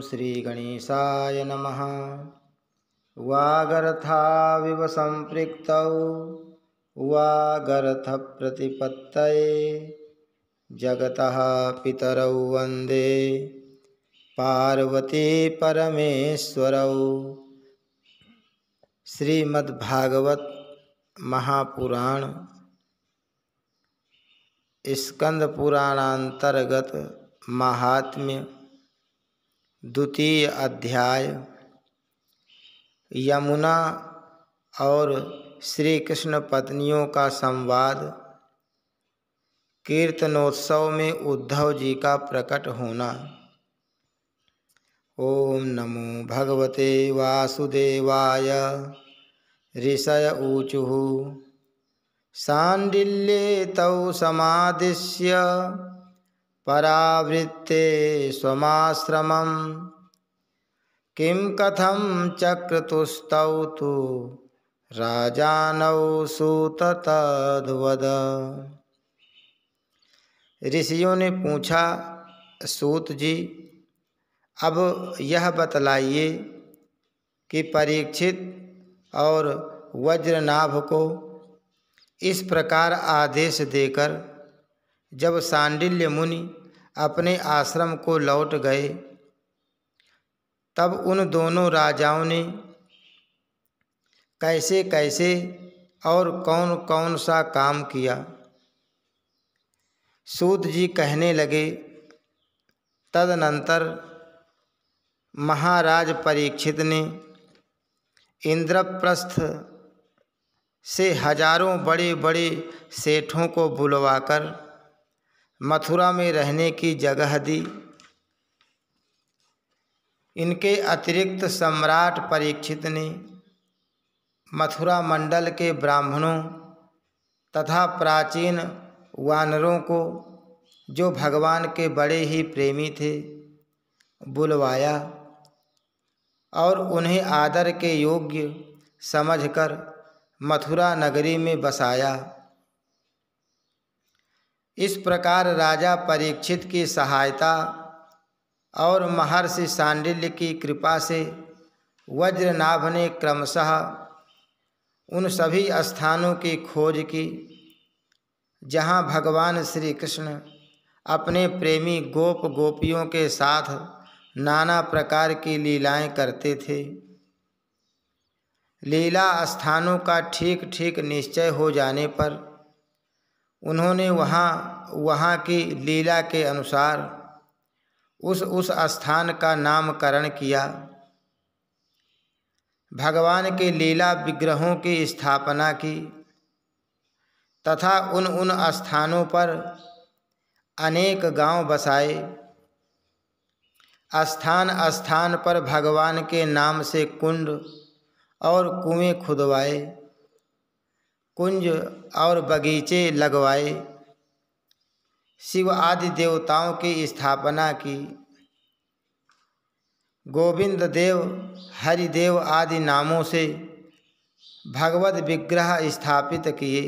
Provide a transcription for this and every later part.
श्रीगणेशाय नमः। वागर्थाविव सम्पृक्तौ वागर्थप्रतिपत्तये जगतः पितरौ वन्दे पार्वती परमेश्वरौ। श्रीमद्भागवत महापुराण स्कंद पुराणांतर्गत महात्म्य द्वितीय अध्याय। यमुना और श्री कृष्ण पत्नियों का संवाद। कीर्तनोत्सव में उद्धव जी का प्रकट होना। ओम नमो भगवते वासुदेवाय। ऋषय ऊचुः शाण्डिल्ये तौ समादिश्य परावृत्ते स्वमाश्रमं किं कथं चक्रतुस्तौ तु राजानौ सूत तद्वद। ऋषियों ने पूछा, सूत जी अब यह बतलाइए कि परीक्षित और वज्रनाभ को इस प्रकार आदेश देकर जब शाण्डिल्य मुनि अपने आश्रम को लौट गए, तब उन दोनों राजाओं ने कैसे कैसे और कौन कौन सा काम किया। सूत जी कहने लगे, तदनंतर महाराज परीक्षित ने इंद्रप्रस्थ से हजारों बड़े बड़े सेठों को बुलवाकर मथुरा में रहने की जगह दी। इनके अतिरिक्त सम्राट परीक्षित ने मथुरा मंडल के ब्राह्मणों तथा प्राचीन वानरों को, जो भगवान के बड़े ही प्रेमी थे, बुलवाया और उन्हें आदर के योग्य समझकर मथुरा नगरी में बसाया। इस प्रकार राजा परीक्षित की सहायता और महर्षि शाण्डिल्य की कृपा से वज्रनाभ ने क्रमशः उन सभी स्थानों की खोज की जहाँ भगवान श्री कृष्ण अपने प्रेमी गोप गोपियों के साथ नाना प्रकार की लीलाएं करते थे। लीला स्थानों का ठीक ठीक निश्चय हो जाने पर उन्होंने वहाँ की लीला के अनुसार उस स्थान का नामकरण किया। भगवान के लीला विग्रहों की स्थापना की तथा उन स्थानों पर अनेक गांव बसाए। स्थान स्थान पर भगवान के नाम से कुंड और कुएं खुदवाए, कुंज और बगीचे लगवाए। शिव आदि देवताओं की स्थापना की। गोविंद देव, हरिदेव आदि नामों से भगवत विग्रह स्थापित किए।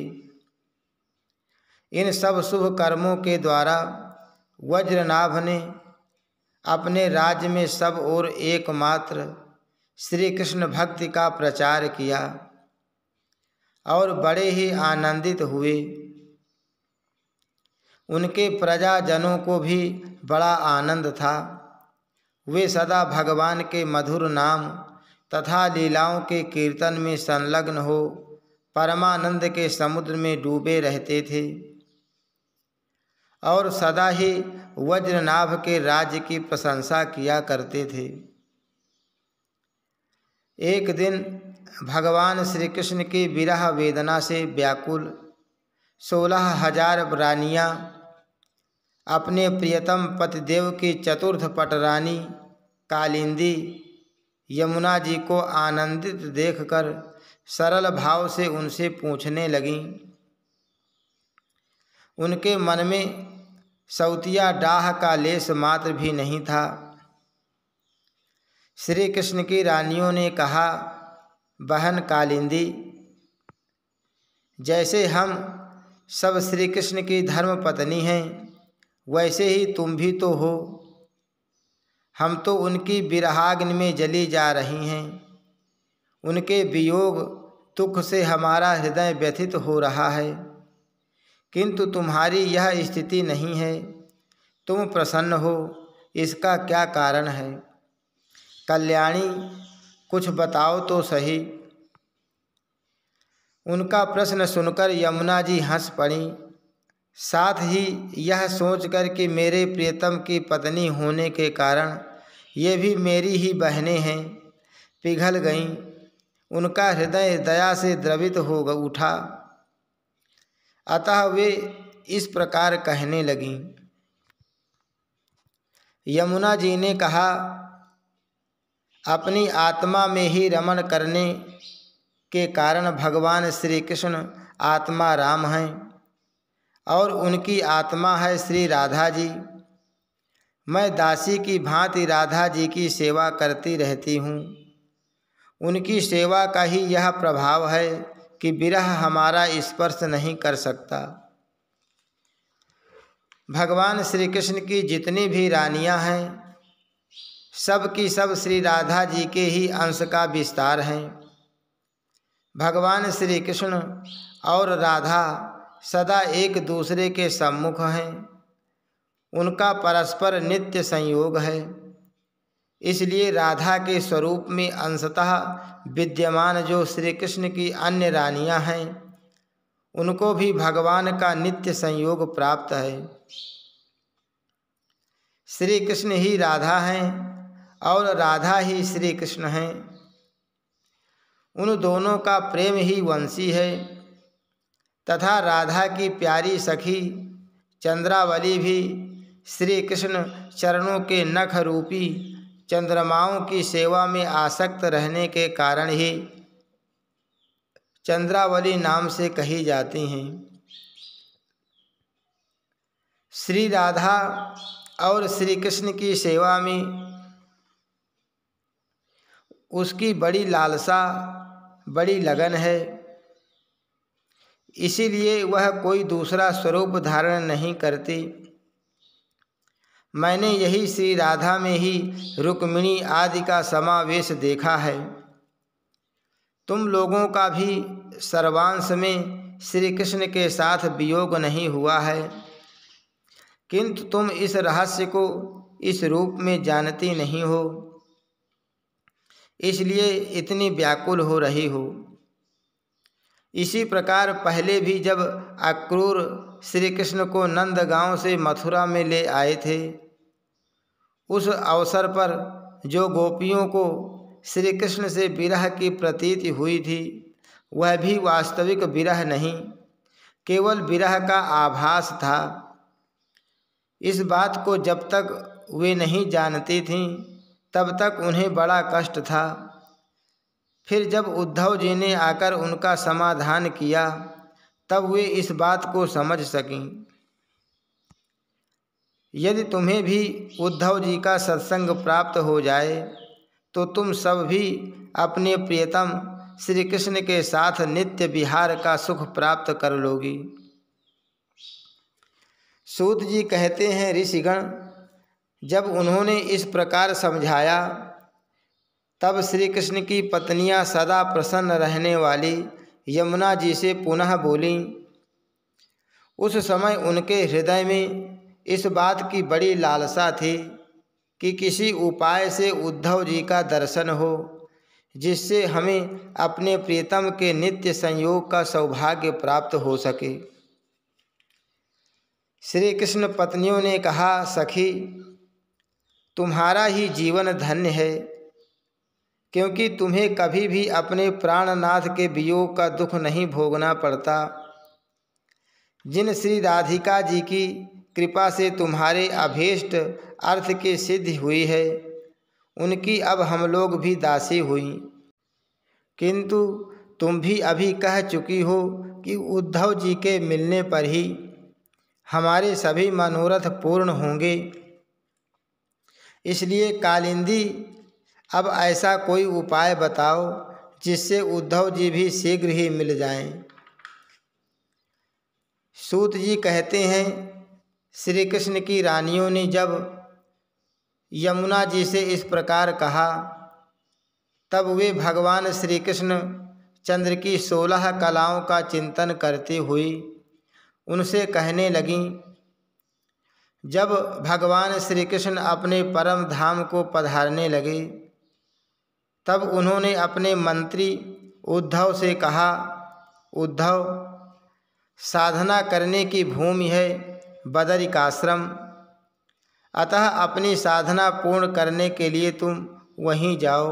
इन सब शुभ कर्मों के द्वारा वज्रनाभ ने अपने राज्य में सब ओर एकमात्र श्री कृष्ण भक्ति का प्रचार किया और बड़े ही आनंदित हुए। उनके प्रजाजनों को भी बड़ा आनंद था। वे सदा भगवान के मधुर नाम तथा लीलाओं के कीर्तन में संलग्न हो परमानंद के समुद्र में डूबे रहते थे और सदा ही वज्रनाभ के राज्य की प्रशंसा किया करते थे। एक दिन भगवान श्री कृष्ण की विरह वेदना से व्याकुल 16,000 रानियां अपने प्रियतम पतिदेव की चतुर्थ पटरानी कालिंदी यमुना जी को आनंदित देखकर सरल भाव से उनसे पूछने लगीं। उनके मन में सौतिया डाह का लेस मात्र भी नहीं था। श्री कृष्ण की रानियों ने कहा, बहन कालिंदी, जैसे हम सब श्री कृष्ण की धर्म पत्नी हैं, वैसे ही तुम भी तो हो। हम तो उनकी विरहाग्नि में जली जा रही हैं। उनके वियोग दुख से हमारा हृदय व्यथित हो रहा है, किंतु तुम्हारी यह स्थिति नहीं है। तुम प्रसन्न हो, इसका क्या कारण है? कल्याणी, कुछ बताओ तो सही। उनका प्रश्न सुनकर यमुना जी हंस पड़ी। साथ ही यह सोचकर कि मेरे प्रियतम की पत्नी होने के कारण ये भी मेरी ही बहनें हैं, पिघल गईं। उनका हृदय दया से द्रवित हो उठा। अतः वे इस प्रकार कहने लगीं। यमुना जी ने कहा, अपनी आत्मा में ही रमण करने के कारण भगवान श्री कृष्ण आत्मा राम हैं और उनकी आत्मा है श्री राधा जी। मैं दासी की भांति राधा जी की सेवा करती रहती हूँ। उनकी सेवा का ही यह प्रभाव है कि विरह हमारा स्पर्श नहीं कर सकता। भगवान श्री कृष्ण की जितनी भी रानियां हैं, सब की सब श्री राधा जी के ही अंश का विस्तार हैं। भगवान श्री कृष्ण और राधा सदा एक दूसरे के सम्मुख हैं। उनका परस्पर नित्य संयोग है। इसलिए राधा के स्वरूप में अंशतः विद्यमान जो श्री कृष्ण की अन्य रानियां हैं, उनको भी भगवान का नित्य संयोग प्राप्त है। श्री कृष्ण ही राधा हैं और राधा ही श्री कृष्ण हैं। उन दोनों का प्रेम ही वंशी है तथा राधा की प्यारी सखी चंद्रावली भी श्री कृष्ण चरणों के नख रूपी चंद्रमाओं की सेवा में आसक्त रहने के कारण ही चंद्रावली नाम से कही जाती हैं। श्री राधा और श्री कृष्ण की सेवा में उसकी बड़ी लालसा, बड़ी लगन है। इसीलिए वह कोई दूसरा स्वरूप धारण नहीं करती। मैंने यही श्री राधा में ही रुक्मिणी आदि का समावेश देखा है। तुम लोगों का भी सर्वांश में श्री कृष्ण के साथ वियोग नहीं हुआ है, किंतु तुम इस रहस्य को इस रूप में जानती नहीं हो, इसलिए इतनी व्याकुल हो रही हो। इसी प्रकार पहले भी जब अक्रूर श्री कृष्ण को नंदगांव से मथुरा में ले आए थे, उस अवसर पर जो गोपियों को श्री कृष्ण से विरह की प्रतीति हुई थी, वह भी वास्तविक विरह नहीं, केवल विरह का आभास था। इस बात को जब तक वे नहीं जानती थीं, तब तक उन्हें बड़ा कष्ट था। फिर जब उद्धव जी ने आकर उनका समाधान किया, तब वे इस बात को समझ सकीं। यदि तुम्हें भी उद्धव जी का सत्संग प्राप्त हो जाए, तो तुम सब भी अपने प्रियतम श्री कृष्ण के साथ नित्य विहार का सुख प्राप्त कर लोगी। सूत जी कहते हैं, ऋषिगण जब उन्होंने इस प्रकार समझाया, तब श्री कृष्ण की पत्नियां सदा प्रसन्न रहने वाली यमुना जी से पुनः बोलीं। उस समय उनके हृदय में इस बात की बड़ी लालसा थी कि किसी उपाय से उद्धव जी का दर्शन हो, जिससे हमें अपने प्रियतम के नित्य संयोग का सौभाग्य प्राप्त हो सके। श्री कृष्ण पत्नियों ने कहा, सखी, तुम्हारा ही जीवन धन्य है, क्योंकि तुम्हें कभी भी अपने प्राणनाथ के वियोग का दुख नहीं भोगना पड़ता। जिन श्री राधिका जी की कृपा से तुम्हारे अभीष्ट अर्थ की सिद्धि हुई है, उनकी अब हम लोग भी दासी हुई। किंतु तुम भी अभी कह चुकी हो कि उद्धव जी के मिलने पर ही हमारे सभी मनोरथ पूर्ण होंगे। इसलिए कालिंदी, अब ऐसा कोई उपाय बताओ जिससे उद्धव जी भी शीघ्र ही मिल जाएं। सूत जी कहते हैं, श्री कृष्ण की रानियों ने जब यमुना जी से इस प्रकार कहा। तब वे भगवान श्री कृष्ण चंद्र की 16 कलाओं का चिंतन करती हुई उनसे कहने लगीं। जब भगवान श्री कृष्ण अपने परम धाम को पधारने लगे तब उन्होंने अपने मंत्री उद्धव से कहा, उद्धव, साधना करने की भूमि है बदरिकाश्रम, अतः अपनी साधना पूर्ण करने के लिए तुम वहीं जाओ।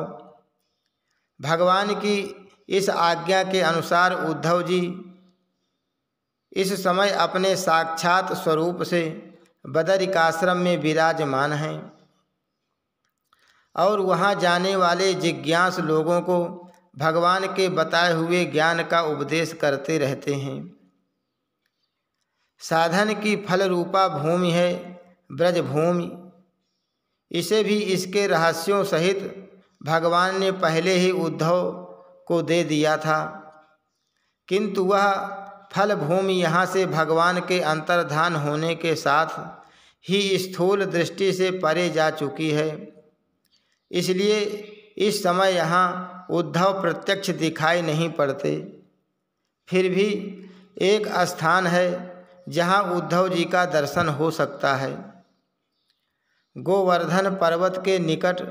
भगवान की इस आज्ञा के अनुसार उद्धव जी इस समय अपने साक्षात स्वरूप से बदरिकाश्रम में विराजमान हैं और वहाँ जाने वाले जिज्ञासु लोगों को भगवान के बताए हुए ज्ञान का उपदेश करते रहते हैं। साधन की फल रूपा भूमि है ब्रजभूमि। इसे भी इसके रहस्यों सहित भगवान ने पहले ही उद्धव को दे दिया था, किंतु वह फल भूमि यहाँ से भगवान के अंतर्धान होने के साथ ही स्थूल दृष्टि से परे जा चुकी है। इसलिए इस समय यहाँ उद्धव प्रत्यक्ष दिखाई नहीं पड़ते। फिर भी एक स्थान है जहाँ उद्धव जी का दर्शन हो सकता है। गोवर्धन पर्वत के निकट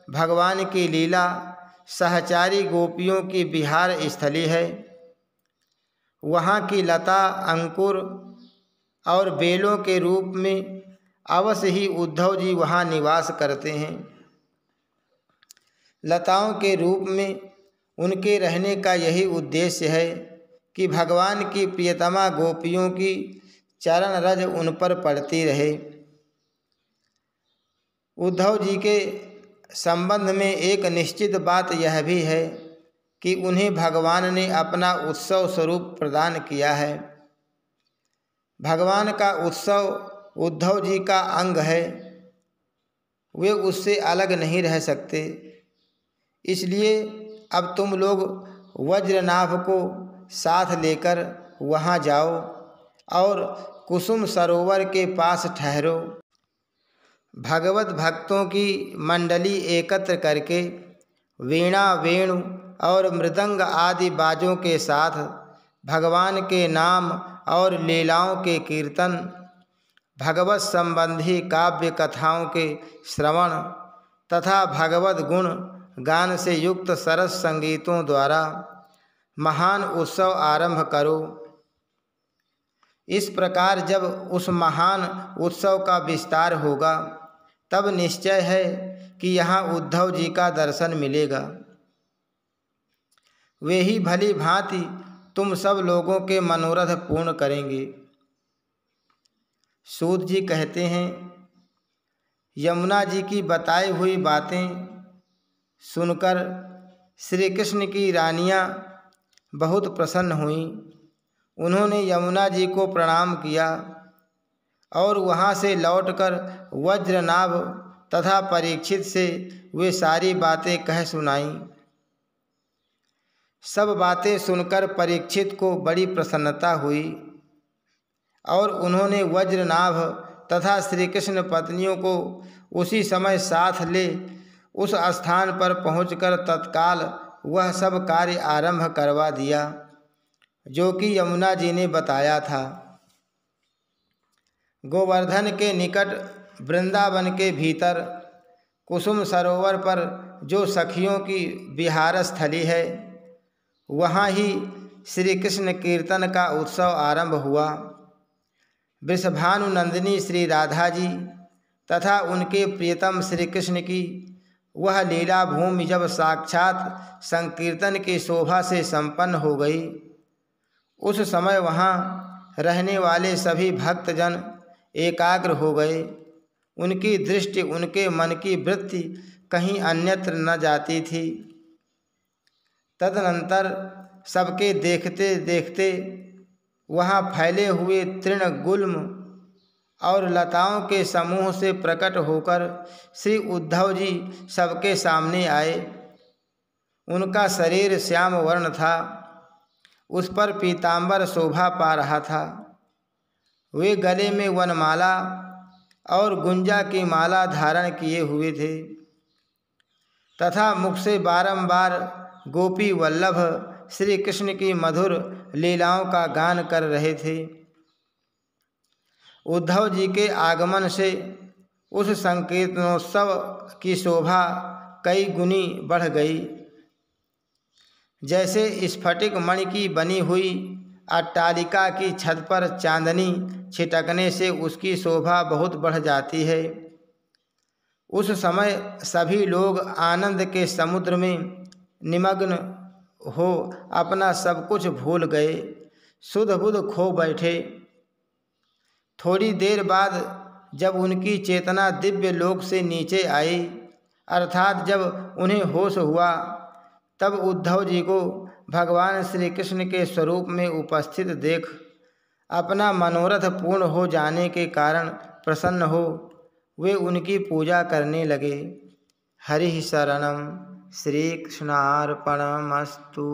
भगवान की लीला सहचारी गोपियों की विहार स्थली है। वहाँ की लता, अंकुर और बेलों के रूप में अवश्य ही उद्धव जी वहाँ निवास करते हैं। लताओं के रूप में उनके रहने का यही उद्देश्य है कि भगवान की प्रियतमा गोपियों की चरण रज उन पर पड़ती रहे। उद्धव जी के संबंध में एक निश्चित बात यह भी है कि उन्हें भगवान ने अपना उत्सव स्वरूप प्रदान किया है। भगवान का उत्सव उद्धव जी का अंग है, वे उससे अलग नहीं रह सकते। इसलिए अब तुम लोग वज्रनाभ को साथ लेकर वहाँ जाओ और कुसुम सरोवर के पास ठहरो। भगवत भक्तों की मंडली एकत्र करके वीणा, वेणु और मृदंग आदि बाजों के साथ भगवान के नाम और लीलाओं के कीर्तन, भगवत संबंधी काव्य कथाओं के श्रवण तथा भगवत गुण गान से युक्त सरस संगीतों द्वारा महान उत्सव आरंभ करो। इस प्रकार जब उस महान उत्सव का विस्तार होगा तब निश्चय है कि यहाँ उद्धव जी का दर्शन मिलेगा। वे ही भली भांति तुम सब लोगों के मनोरथ पूर्ण करेंगे। सूत जी कहते हैं, यमुना जी की बताई हुई बातें सुनकर श्री कृष्ण की रानियां बहुत प्रसन्न हुईं। उन्होंने यमुना जी को प्रणाम किया और वहाँ से लौटकर वज्रनाभ तथा परीक्षित से वे सारी बातें कह सुनाईं। सब बातें सुनकर परीक्षित को बड़ी प्रसन्नता हुई और उन्होंने वज्रनाभ तथा श्री कृष्ण पत्नियों को उसी समय साथ ले उस स्थान पर पहुंचकर तत्काल वह सब कार्य आरंभ करवा दिया जो कि यमुना जी ने बताया था। गोवर्धन के निकट वृंदावन के भीतर कुसुम सरोवर पर जो सखियों की विहार स्थली है, वहाँ ही श्री कृष्ण कीर्तन का उत्सव आरंभ हुआ। वृषभानु नंदिनी श्री राधा जी तथा उनके प्रियतम श्री कृष्ण की वह लीला भूमि जब साक्षात संकीर्तन की शोभा से संपन्न हो गई, उस समय वहाँ रहने वाले सभी भक्तजन एकाग्र हो गए। उनकी दृष्टि, उनके मन की वृत्ति कहीं अन्यत्र न जाती थी। तदनंतर सबके देखते देखते वहाँ फैले हुए तृण गुल्म और लताओं के समूह से प्रकट होकर श्री उद्धव जी सबके सामने आए। उनका शरीर श्याम वर्ण था, उस पर पीतांबर शोभा पा रहा था। वे गले में वनमाला और गुंजा की माला धारण किए हुए थे तथा मुख से बारंबार गोपी वल्लभ श्री कृष्ण की मधुर लीलाओं का गान कर रहे थे। उद्धव जी के आगमन से उस संकीर्तनोत्सव की शोभा कई गुनी बढ़ गई। जैसे स्फटिक मणि की बनी हुई अट्टालिका की छत पर चांदनी छिटकने से उसकी शोभा बहुत बढ़ जाती है। उस समय सभी लोग आनंद के समुद्र में निमग्न हो अपना सब कुछ भूल गए, सुध बुध खो बैठे। थोड़ी देर बाद जब उनकी चेतना दिव्य लोक से नीचे आई, अर्थात जब उन्हें होश हुआ, तब उद्धव जी को भगवान श्री कृष्ण के स्वरूप में उपस्थित देख अपना मनोरथ पूर्ण हो जाने के कारण प्रसन्न हो वे उनकी पूजा करने लगे। हरि शरणम, श्री कृष्णार्पणमस्तु।